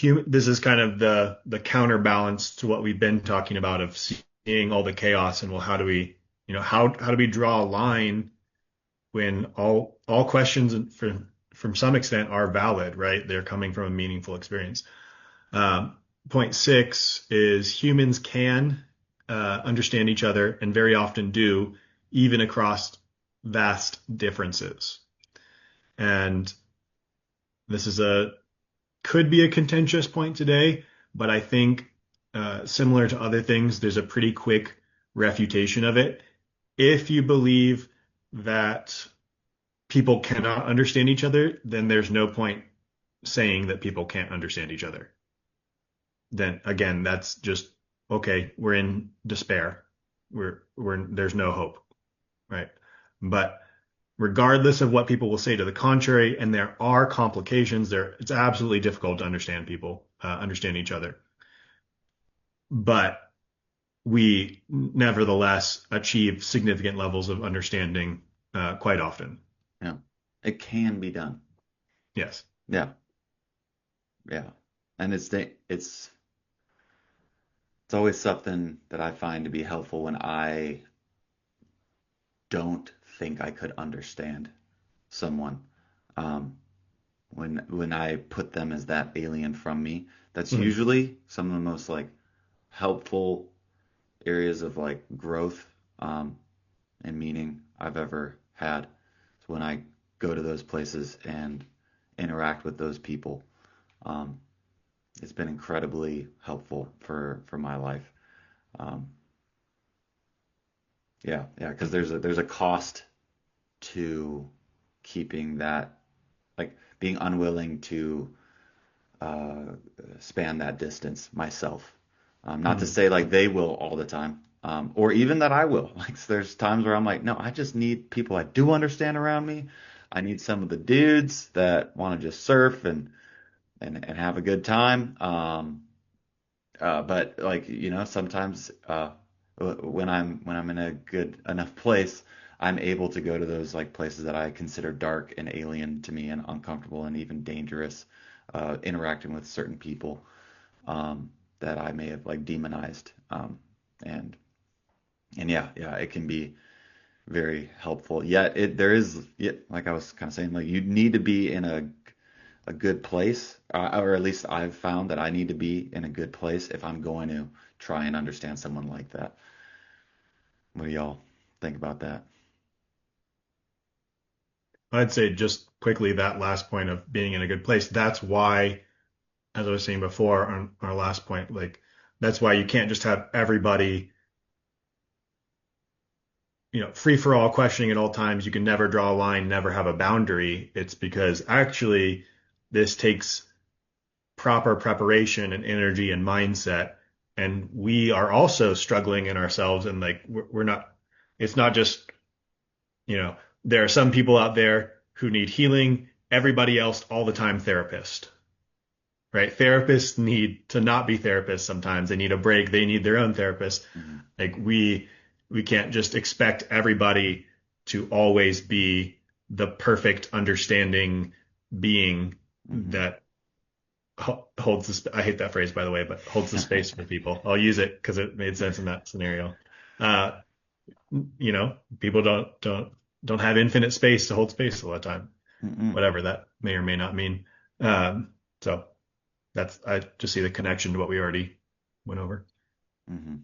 this is kind of the counterbalance to what we've been talking about of seeing all the chaos and well, how do we, how do we draw a line when all questions from some extent are valid, right? They're coming from a meaningful experience. Um, Point six is humans can understand each other and very often do, even across vast differences. And this is a could be a contentious point today, but I think similar to other things, there's a pretty quick refutation of it. If you believe that people cannot understand each other, then there's no point saying that people can't understand each other. Then again, that's just okay, we're in despair. We're there's no hope, right? But regardless of what people will say to the contrary, and there are complications there, it's absolutely difficult to understand people, understand each other. But we nevertheless achieve significant levels of understanding quite often. Yeah. It can be done. Yes. Yeah. Yeah. And it's always something that I find to be helpful when I don't think I could understand someone. Um, when I put them as that alien from me, that's Mhm. usually some of the most like helpful areas of like growth and meaning I've ever had. So when I go to those places and interact with those people, um, it's been incredibly helpful for my life. Um, yeah, because there's a cost to keeping that, like being unwilling to uh, span that distance myself. Not to Mhm. say like they will all the time, or even that I will. Like there's times where I'm like, no, I just need people I do understand around me. I need some of the dudes that want to just surf and have a good time. But like sometimes when I'm in a good enough place, I'm able to go to those like places that I consider dark and alien to me and uncomfortable and even dangerous, interacting with certain people that I may have like demonized. And and yeah, it can be very helpful. Yet there is, yet like I was kind of saying, like you need to be in a good place, or at least I've found that I need to be in a good place if I'm going to try and understand someone like that. What do y'all think about that? I'd say just quickly that last point of being in a good place. That's why, as I was saying before on our last point, like that's why you can't just have everybody, free for all questioning at all times. You can never draw a line, never have a boundary. It's because actually this takes proper preparation and energy and mindset. And we are also struggling in ourselves and like we're not, it's not just, you know, there are some people out there who need healing, everybody else all the time therapist, right? Therapists need to not be therapists sometimes. They need a break. They need their own therapist. Hmm. Like we can't just expect everybody to always be the perfect understanding being Hmm. that holds I hate that phrase by the way, but holds the space for people. I'll use it because it made sense in that scenario. Uh, People don't have infinite space to hold space all the time, Hmm. whatever that may or may not mean. So that's I just see the connection to what we already went over. Hmm.